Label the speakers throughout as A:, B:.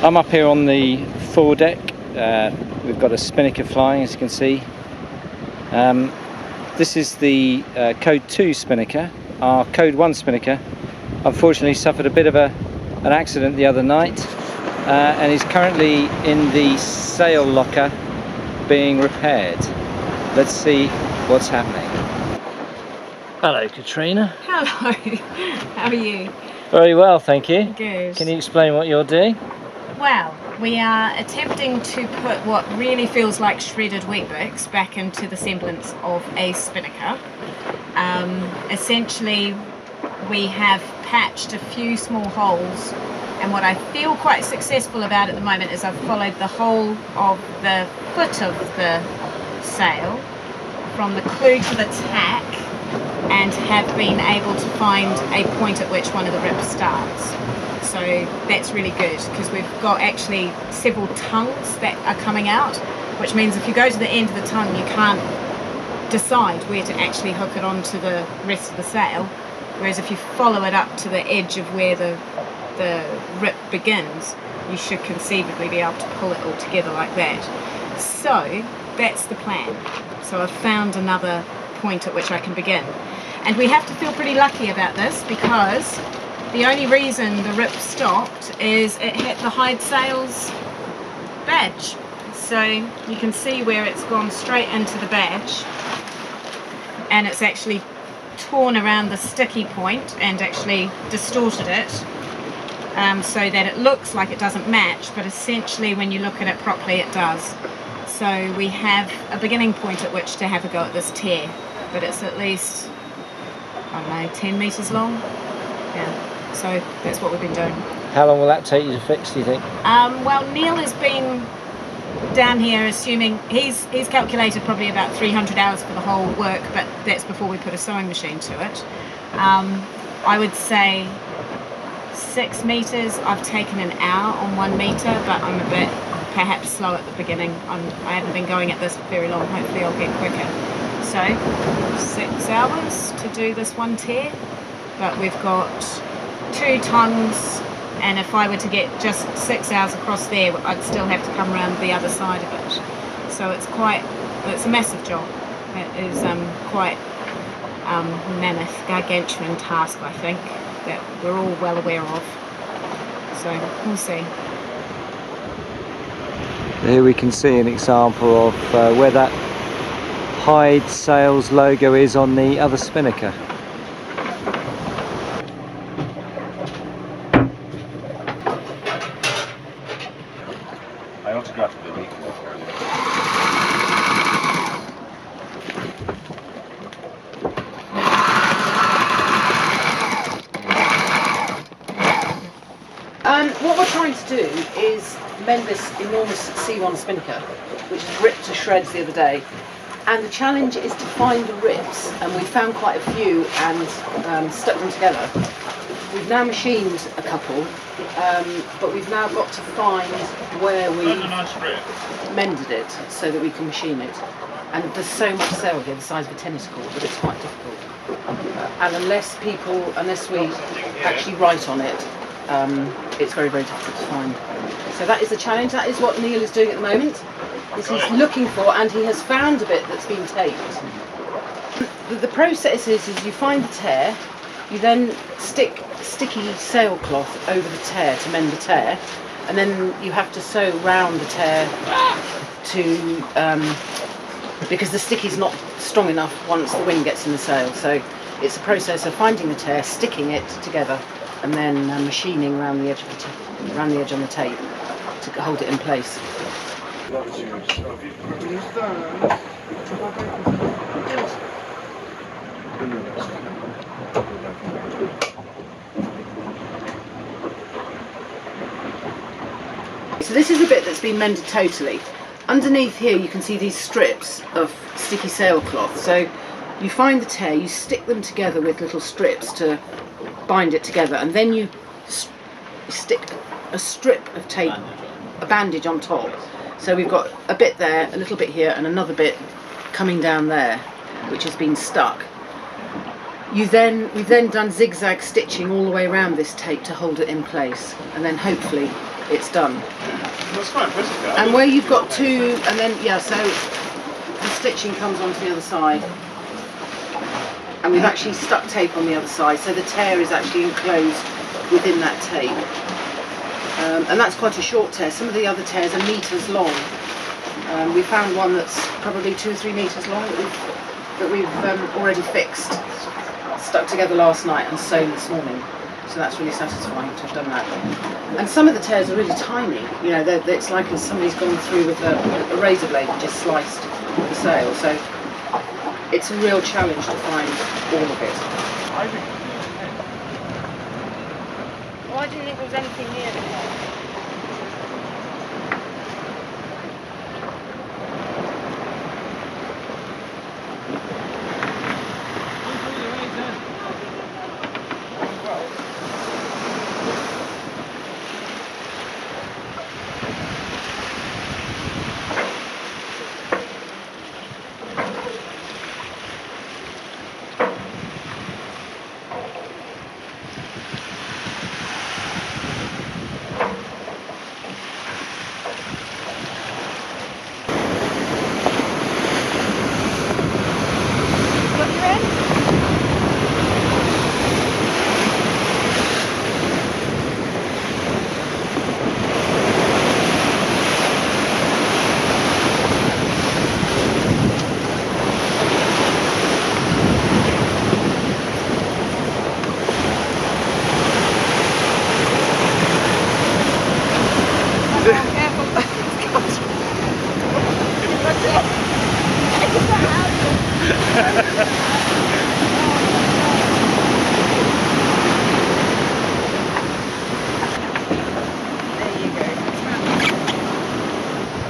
A: I'm up here on the foredeck. We've got a Spinnaker flying, as you can see. This is the Code 2 Spinnaker. Our Code 1 Spinnaker unfortunately suffered a bit of an accident the other night and is currently in the sail locker being repaired. Let's see what's happening. Hello, Katrina.
B: Hello. How are you?
A: Very well, thank you.
B: Good.
A: Can you explain what you're doing?
B: Well, we are attempting to put what really feels like shredded wheat bricks back into the semblance of a Spinnaker. Essentially, we have patched a few small holes, and what I feel quite successful about at the moment is I've followed the whole of the foot of the sail from the clew to the tack, and have been able to find a point at which one of the rips starts. So that's really good, because we've got actually several tongues that are coming out, which means if you go to the end of the tongue you can't decide where to actually hook it onto the rest of the sail, whereas if you follow it up to the edge of where the rip begins, you should conceivably be able to pull it all together like that. So that's the plan. So I've found another point at which I can begin. And we have to feel pretty lucky about this, because the only reason the rip stopped is it hit the hide sails badge. So you can see where it's gone straight into the badge, and it's actually torn around the sticky point and actually distorted it so that it looks like it doesn't match, but essentially when you look at it properly it does. So we have a beginning point at which to have a go at this tear, but it's at least, I don't know, 10 metres long. Yeah, so that's what we've been doing.
A: How long will that take you to fix, do you think?
B: Well, Neil has been down here, assuming he's calculated probably about 300 hours for the whole work, but that's before we put a sewing machine to it. I would say 6 metres, I've taken an hour on 1 metre, but I'm a bit perhaps slow at the beginning. I haven't been going at this very long, hopefully I'll get quicker. So 6 hours to do this one tear, but we've got 2 tongues, and if I were to get just 6 hours across there, I'd still have to come around the other side of it. So it's a massive job. It is quite mammoth, gargantuan task, I think, that we're all well aware of. So we'll see.
A: Here we can see an example of where that hide sails logo is on the other Spinnaker.
C: I autographed the week.
D: What we're trying to do is mend this enormous C1 Spinnaker, which was ripped to shreds the other day. And the challenge is to find the rips, and we found quite a few and stuck them together. We've now machined a couple, but we've now got to find where we mended it so that we can machine it. And there's so much sail here, the size of a tennis court, that it's quite difficult. And unless we actually write on it, it's very, very difficult to find. So that is the challenge. That is what Neil is doing at the moment. He's looking for, and he has found a bit that's been taped. The process is you find the tear, you then stick sticky sailcloth over the tear to mend the tear, and then you have to sew round the tear because the sticky's not strong enough once the wind gets in the sail. So it's a process of finding the tear, sticking it together, and then machining around the edge on the tape to hold it in place. So this is the bit that's been mended totally. Underneath here you can see these strips of sticky sailcloth. So you find the tear, you stick them together with little strips to bind it together, and then you stick a strip of tape, a bandage on top. So we've got a bit there, a little bit here, and another bit coming down there, which has been stuck. We've then done zigzag stitching all the way around this tape to hold it in place, and then hopefully it's done.
C: That's quite impressive. Though.
D: And where you've got two, and then yeah, so the stitching comes onto the other side, and we've actually stuck tape on the other side, so the tear is actually enclosed within that tape. And that's quite a short tear. Some of the other tears are meters long. We found one that's probably 2 or 3 meters long that we've already fixed, stuck together last night and sewn this morning. So that's really satisfying to have done that. And some of the tears are really tiny. You know, it's like as somebody's gone through with a razor blade and just sliced the sail. So it's a real challenge to find all of it.
B: Well, I didn't think there was anything near the head.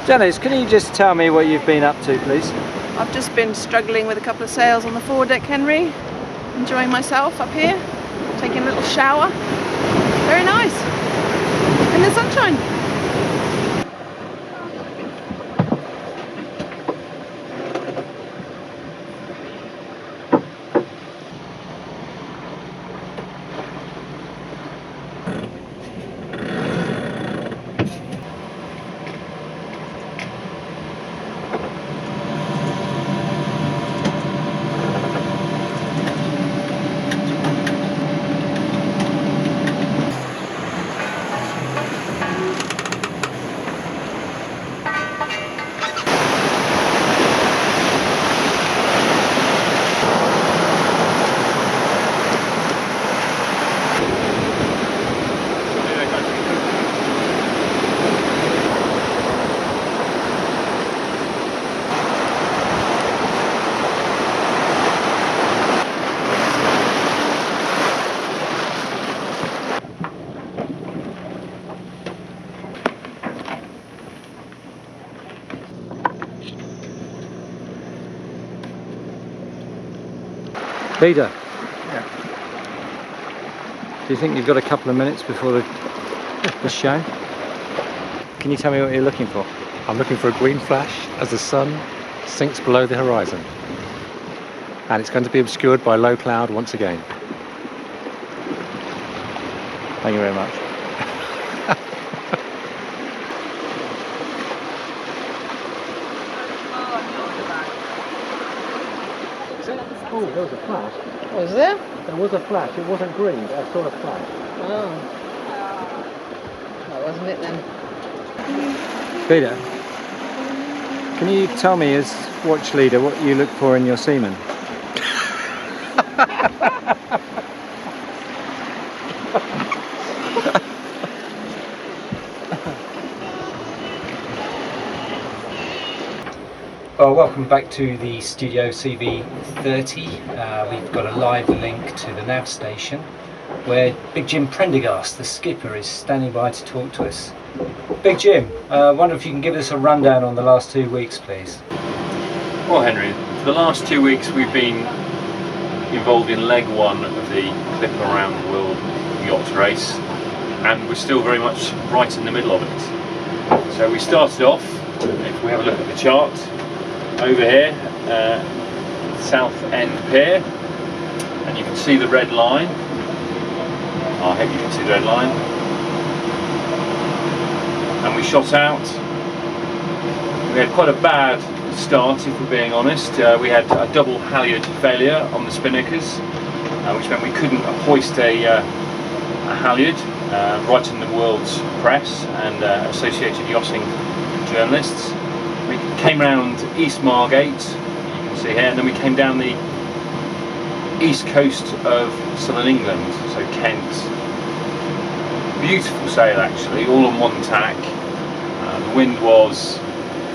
A: Janice, can you just tell me what you've been up to, please?
E: I've just been struggling with a couple of sails on the foredeck, Henry. Enjoying myself up here, taking a little shower. Very nice. In the sunshine.
A: Peter, do you think you've got a couple of minutes before the show? Can you tell me what you're looking for?
F: I'm looking for a green flash as the sun sinks below the horizon. And it's going to be obscured by low cloud once again.
A: Thank you very much.
F: Oh, there was a flash.
D: Was there?
F: There was a flash. It wasn't green, but I saw a flash.
D: Oh. That wasn't it then.
A: Peter, can you tell me as watch leader what you look for in your seaman? Well, welcome back to the studio CV30. We've got a live link to the nav station where Big Jim Prendergast, the skipper, is standing by to talk to us. Big Jim, I wonder if you can give us a rundown on the last 2 weeks, please.
G: Well, Henry, for the last 2 weeks we've been involved in leg one of the Clip Around the World yacht race, and we're still very much right in the middle of it. So we started off, if we have a look at the chart, over here, South End Pier, and you can see the red line. I hope you can see the red line. and we shot out. We had quite a bad start, if we're being honest. We had a double halyard failure on the Spinnakers, which meant we couldn't hoist a halyard, right in the world's press and associated yachting journalists. We came round East Margate, you can see here, and then we came down the east coast of southern England, so Kent. Beautiful sail actually, all on one tack. The wind was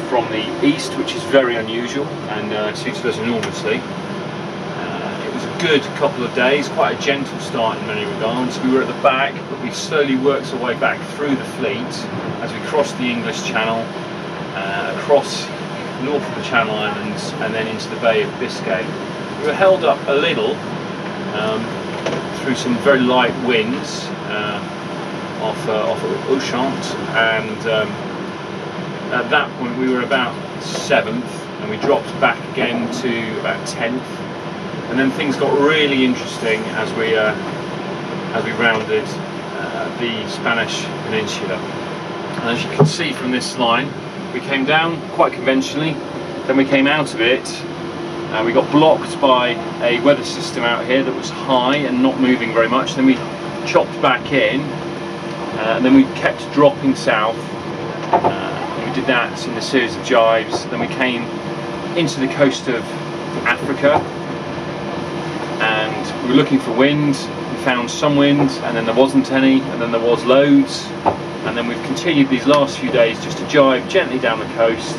G: from the east, which is very unusual and suited us enormously. It was a good couple of days, quite a gentle start in many regards. We were at the back, but we slowly worked our way back through the fleet as we crossed the English Channel, across north of the Channel Islands and then into the Bay of Biscay. We were held up a little through some very light winds off Ushant, and at that point we were about 7th, and we dropped back again to about 10th, and then things got really interesting as we rounded the Spanish Peninsula. And as you can see from this line, we came down quite conventionally, then we came out of it, and we got blocked by a weather system out here that was high and not moving very much. Then we chopped back in, and then we kept dropping south. We did that in a series of jives. Then we came into the coast of Africa, and we were looking for wind. We found some wind, and then there wasn't any, and then there was loads. And then we've continued these last few days just to jive gently down the coast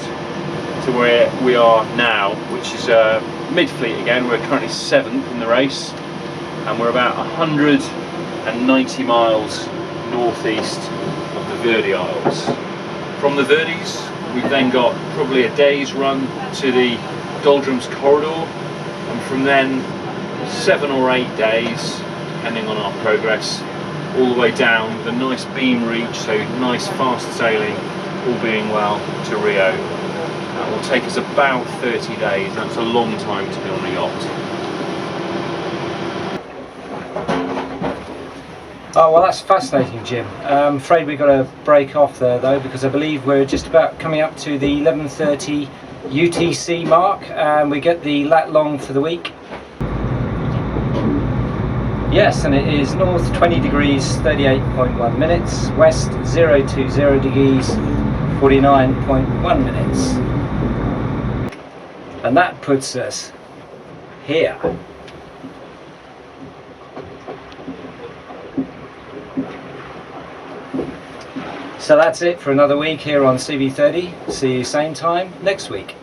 G: to where we are now, which is mid-fleet again. We're currently 7th in the race, and we're about 190 miles northeast of the Verde Isles. From the Verdes, we've then got probably a day's run to the Doldrums Corridor, and from then 7 or 8 days, depending on our progress, all the way down with a nice beam reach, so nice fast sailing, all being well, to Rio. That will take us about 30 days. That's a long time to be on a yacht.
A: Oh, well, that's fascinating, Jim. I'm afraid we've got to break off there, though, because I believe we're just about coming up to the 11:30 UTC mark, and we get the lat long for the week. Yes, and it is north 20 degrees 38.1 minutes, west 020 degrees 49.1 minutes. And that puts us here. So that's it for another week here on CV30. See you same time next week.